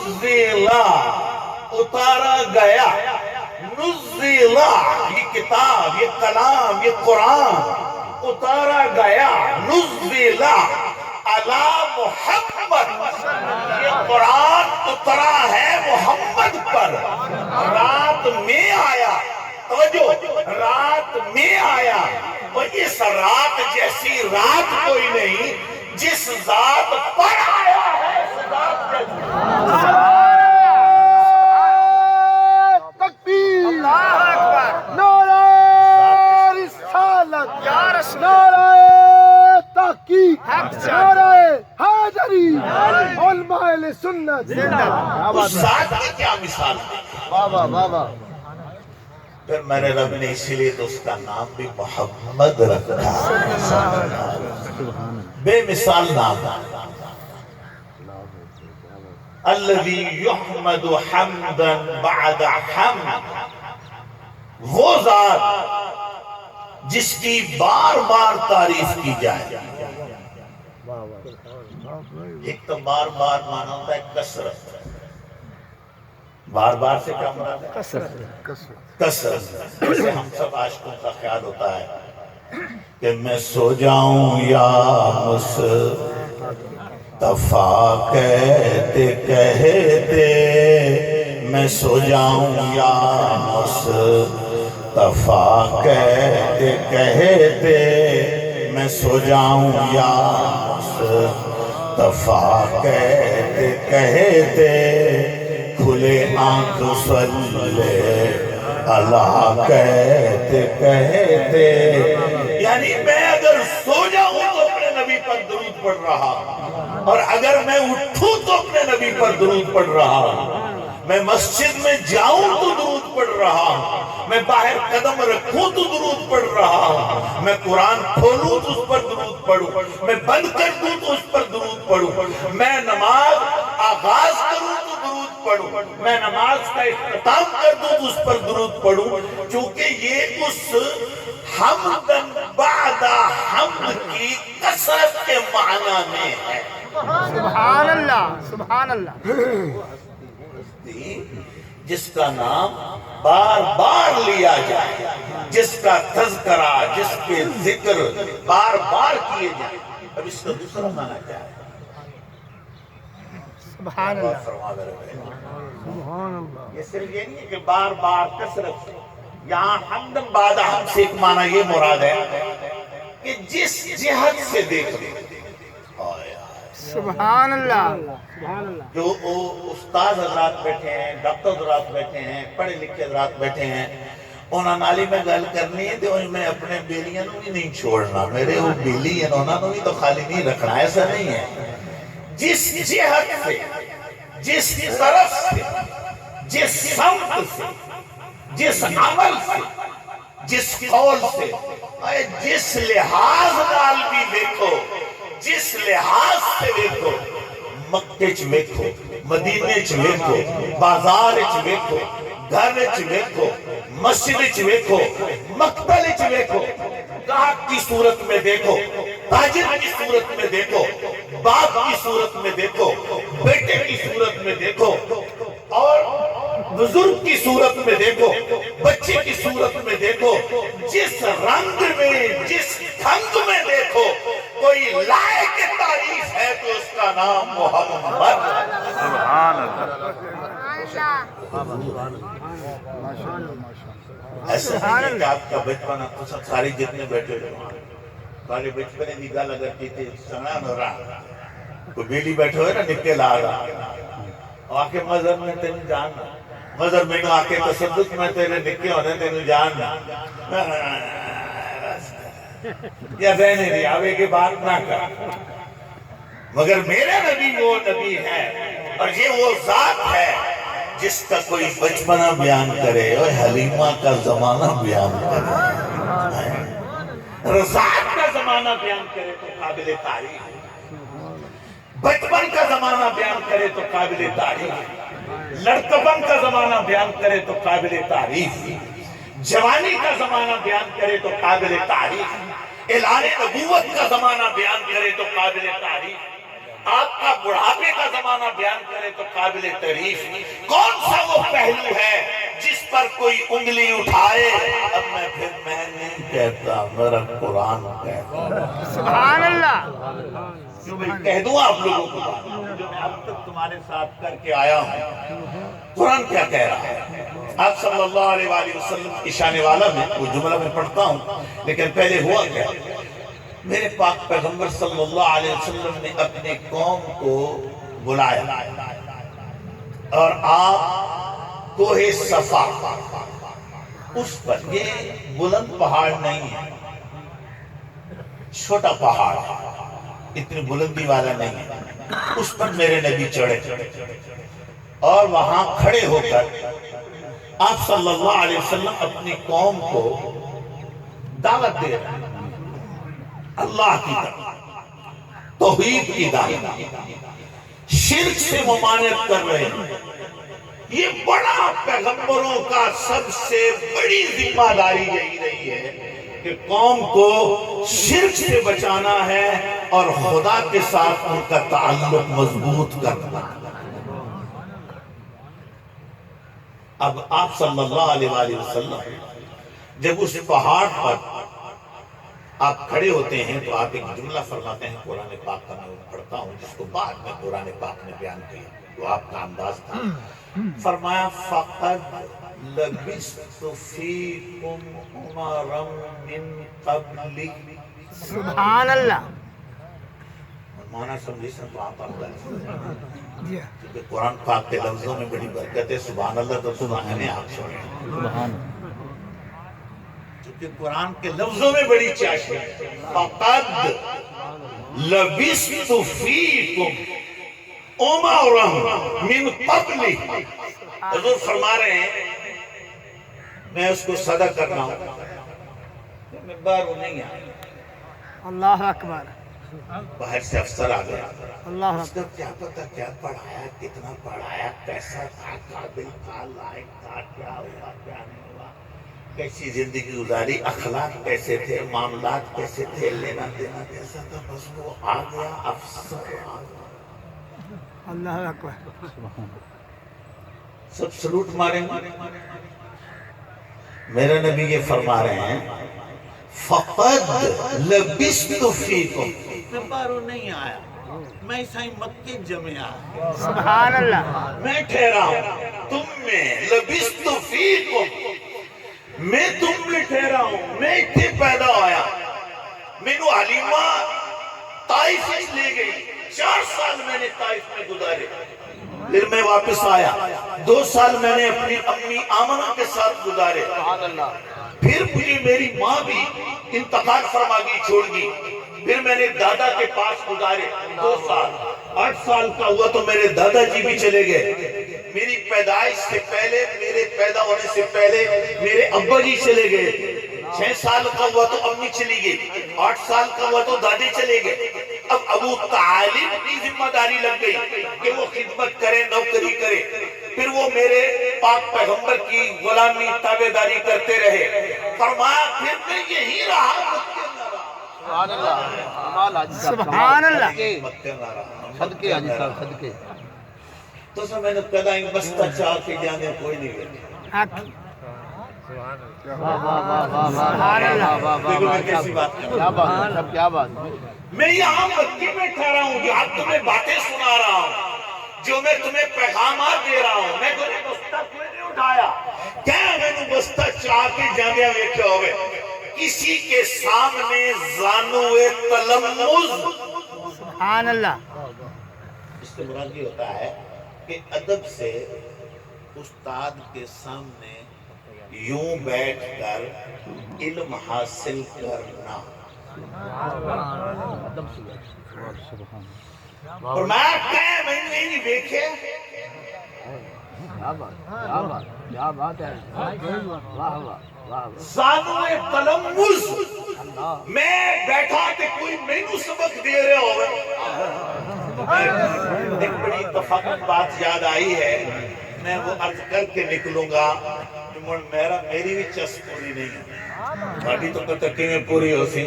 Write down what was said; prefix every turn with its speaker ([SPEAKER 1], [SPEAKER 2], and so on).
[SPEAKER 1] نزلا اتارا گیا، نزلا یہ کتاب، یہ کلام، یہ قرآن اتارا گیا، نزلا علی محمد، یہ قرآن اترا ہے محمد پر، رات میں آیا، توجہ رات میں آیا، اور اس رات جیسی رات کوئی نہیں، جس ذات پر آیا ہے اس ذات جیسی۔
[SPEAKER 2] تکبیر، نعرہ رسالت، نعرہ تحقیق، نعرہ حیدری، علماء اہل سنت۔
[SPEAKER 1] اس ذات کی کیا مثال ہے؟
[SPEAKER 2] بابا بابا
[SPEAKER 1] پھر میرے رب نے اسی لیے تو اس کا نام بھی محمد رکھا، بے مثال نام، الذی یحمد حمدا بعد حمد، وہ ذات جس کی بار بار تعریف کی جائے۔ ایک تو بار بار مانا ہوتا ہے کثرت، بار بار سے کیا مراد ہے؟ کثرت۔ جیسے ہم سب عاشقوں کا خیال ہوتا ہے کہ میں سو جاؤں یا مصطفیٰ کہتے کہتے، میں سو جاؤں یا مصطفیٰ کہتے کہتے، میں سو جاؤں یا مصطفیٰ کہتے کہتے، کھلے آنکھ صلی اللہ کہتے کہتے، یعنی میں اگر سو جاؤں تو اپنے نبی پر درود پڑھ رہا، اور اگر میں اٹھوں تو اپنے نبی پر درود پڑھ رہا، میں مسجد میں جاؤں تو درود پڑھ رہا، میں باہر قدم رکھوں تو درود پڑھ رہا، میں قرآن کھولوں تو اس پر درود پڑھوں، میں بند کر دوں تو اس پر درود پڑھوں، میں نماز آغاز کروں تو درود پڑھوں، میں نماز کا اختتام کر دوں تو اس پر درود پڑھوں، چونکہ یہ اس حمدن بعد حمد کی کثرت کے معنی میں ہے۔
[SPEAKER 2] سبحان اللہ، سبحان اللہ۔
[SPEAKER 1] جس کا نام بار بار لیا جائے، جس کا تذکرہ، جس کے ذکر بار بار کیے جائیں۔ اب اس کا دوسرا معنی کیا ہے؟
[SPEAKER 2] سبحان اللہ،
[SPEAKER 1] سبحان اللہ۔ یہ صرف یہ نہیں ہے کہ بار بار کثرت سے، یہاں حمدن بعد حمد سے ایک معنی یہ مراد ہے کہ جس جہت سے دیکھ لیں۔
[SPEAKER 2] سبحان اللہ،
[SPEAKER 1] جو استاد حضرات بیٹھے ہیں، ڈاکٹر حضرات بیٹھے ہیں، پڑھے لکھے حضرات بیٹھے ہیں، انہوں نالی میں گل کرنی ہے تو میں اپنے بیلیاں نو بھی نہیں چھوڑنا، میرے وہ بیلی ہیں انہوں نے بھی تو خالی نہیں رکھنا، ایسا نہیں ہے۔ جس جہت سے، جس طرف سے، جس سمت سے، جس عمل سے، جس قول سے، جس لحاظ نال بھی دیکھو، جس لحاظ سے دیکھو، مکے چ ویکھو، مدینے چ ویکھو، بازار چ ویکھو، گھر چ ویکھو، مسجد چ ویکھو، مقتل چ ویکھو، گاہک کی صورت میں دیکھو، تاجر کی صورت میں دیکھو، باپ کی صورت میں دیکھو، بیٹے کی صورت میں دیکھو، اور بزرگ کی صورت میں دیکھو، بچے کی صورت میں دیکھو، جس رنگ میں، جس ڈھنگ میں دیکھو، کوئی لائق تعریف ہے تو اس کا نام محمد۔ سبحان اللہ۔ ایسا نہیں ہے کہ آپ کا بچپن آپ کو ساری جتنے بیٹھے ہوئے سارے بچپنے کی گل اگر کیتے سنا نہ رہا، کوئی بیلی بیٹھے ہوئے نا نکے لا رہا، آکے مذہب میں تینوں جاننا، مذہب میں آکے تصدق میں تیرے نکے ہونے تینوں جاننا، یا رہنے دی آوے کی بات نہ کر، مگر میرے نبی وہ نبی ہے، اور یہ وہ ذات ہے جس کا کوئی بچپنا بیان کرے، اور حلیمہ کا زمانہ بیان کرے، رضاعت کا زمانہ بیان کرے تو قابل تعریف، بچپن کا زمانہ بیان کرے تو قابل تعریف، لڑکپن کا زمانہ بیان کرے تو قابل تعریف، جوانی کا زمانہ بیان کرے تو قابل تعریف، اعلان نبوت کا زمانہ بیان کرے تو قابل تعریف، آپ کا بڑھاپے کا زمانہ بیان کرے تو قابل تعریف کون سا وہ پہلو ہے جس پر کوئی انگلی اٹھائے؟ اب میں نہیں کہتا، میرا قرآن کہتا۔
[SPEAKER 2] سبحان اللہ،
[SPEAKER 1] جو میں کہہ دوں آپ لوگوں کو جو میں اب تک تمہارے ساتھ کر کے آیا ہوں، قرآن کیا کہہ رہا ہے؟ آپ صلی اللہ علیہ وآلہ وسلم کی شان والا میں وہ جملہ میں پڑھتا ہوں، لیکن پہلے ہوا کیا؟ میرے پاک پیغمبر صلی اللہ علیہ وسلم نے اپنے قوم کو بلایا اور آپ کوہ صفا، اس پر یہ بلند پہاڑ نہیں ہے، چھوٹا پہاڑ ہے، اتنی بلندی والا نہیں ہے، اس پر میرے نبی چڑھے اور وہاں کھڑے ہو کر آپ صلی اللہ علیہ وسلم اپنی قوم کو دعوت دے رہے ہیں، اللہ کی طرف، توحید کی دعوت، شرک سے ممانعت کر رہے ہیں۔ یہ بڑا پیغمبروں کا سب سے بڑی ذمہ داری یہی رہی ہے کہ قوم کو شرک سے بچانا ہے اور خدا کے ساتھ ان کا تعلق مضبوط کرنا۔ اب آپ صلی اللہ علیہ وآلہ وسلم جب اس پہاڑ پر آپ کھڑے ہوتے ہیں تو آپ ایک جملہ فرماتے ہیں، قرآن پاک کا میں پڑھتا ہوں جس کو بعد میں قرآن پاک نے بیان کیا، وہ آپ کا انداز تھا۔ فرمایا فَقَدْ لَبِثْتُ فِيكُمْ عُمَرًا مِّن قَبْلِ۔
[SPEAKER 2] سبحان اللہ،
[SPEAKER 1] مانا سمجھی سن تو آپ اللہ
[SPEAKER 2] جی
[SPEAKER 1] کیونکہ قرآن پاک کے لفظوں میں بڑی برکت ہے، سبحان اللہ تو سبحان آپ چھوڑیں، کہ قرآن کے لفظوں میں بڑی چاشنی ہے۔ فَقَدْ لَبِثْتُ فِيكُمْ عُمَرًا مِّن قَبْلِ۔ حضور فرما رہے ہیں، میں اس کو صدا کر رہا ہوں، میں باہر نہیں آیا،
[SPEAKER 2] اللہ اکبر،
[SPEAKER 1] باہر سے افسر آ گیا،
[SPEAKER 2] اللہ
[SPEAKER 1] اس کا کیا پتا کیا پڑھایا، کتنا پڑھایا، کیسا تھا، قابل تھا، لائق تھا، کیا ہوا کیا نہیں ہوا، کیسی زندگی گزاری، اخلاق کیسے تھے، معاملات کیسے تھے، لینا دینا کیسا تھا، بس وہ آ گیا، افسر آ گیا،
[SPEAKER 2] اللہ اکبر،
[SPEAKER 1] سب سلوٹ ماریں گے۔ میرے نبی یہ فرما رہے ہیں فَقَدْ لَبِثْتُ فِيكُمْ، میں باہروں نہیں آیا، میں عیسائی مکے جمع آیا،
[SPEAKER 2] سبحان اللہ،
[SPEAKER 1] میں ٹھہرا ہوں تم میں، لَبِثْتُ فِيكُمْ، میں تم میں ٹھہرا ہوں، میں اتنے پیدا آیا، مینو حلیمہ طائف لے گئی، 4 سال میں نے طائف میں گزارے، پھر میں واپس آیا، 2 سال میں نے اپنی امی آمنہ کے ساتھ گزارے، پھر مجھے میری ماں بھی انتقال فرما گئی، چھوڑ گئی، پھر میں نے دادا کے پاس گزارے 2 سال، 8 سال کا ہوا تو میرے دادا جی بھی چلے گئے، میری پیدائش سے پہلے، میرے پیدا ہونے سے پہلے میرے ابا جی چلے گئے، 6 سال کا ہوا تو امی چلی گئی، 8 سال کا ہوا تو دادے چلے گئے، اب ابو طالب کی ذمہ داری لگ گئی کہ وہ خدمت کرے، نوکری کرے، پھر وہ میرے پاک پیغمبر کی غلامی تابعداری کرتے رہے، فرمایا پھر میں یہی رہا،
[SPEAKER 3] سبحان اللہ،
[SPEAKER 2] سبحان اللہ،
[SPEAKER 1] مکہ نہ رہا،
[SPEAKER 3] صدقے حاجی صاحب صدقے۔
[SPEAKER 1] تو سب میں نے پیدا ہی بستہ چاہ کے جانے کوئی نہیں گئے،
[SPEAKER 2] حق،
[SPEAKER 3] واہ واہ واہ واہ واہ واہ
[SPEAKER 1] دیکھو میں
[SPEAKER 3] واہ،
[SPEAKER 1] کیسی بات کر
[SPEAKER 3] کیا بات ہے سب، کیا بات ہے۔
[SPEAKER 1] میں یہاں مکے میں ٹھہرا ہوں، جو آج تمہیں باتیں سنا رہا ہوں، جو میں تمہیں پیغامات دے رہا ہوں، میں تمہیں بستہ کوئی نہیں اٹھایا، کیا میں نے بستہ چاہ کے جانے ویکھے ہوئے، کسی کے سامنے زانوے تلمز،
[SPEAKER 2] سبحان اللہ،
[SPEAKER 1] اس سے مراد یہ ہوتا ہے کہ ادب سے استاد کے سامنے یوں بیٹھ کر علم حاصل کرنا، اور میں کہا میں نے نہیں دیکھے،
[SPEAKER 3] کیا بات، کیا بات، کیا بات ہے، واہ واہ واہ،
[SPEAKER 1] زانوے تلمز، میں بیٹھا کہ کوئی مینو سبق دے رہے ہو، ایک بڑی اتفاقی بات یاد آئی ہے، میں وہ عرض کر کے نکلوں گا، میری بھی چسپ پوری نہیں ہے، باقی تو کتکی میں پوری ہو سی،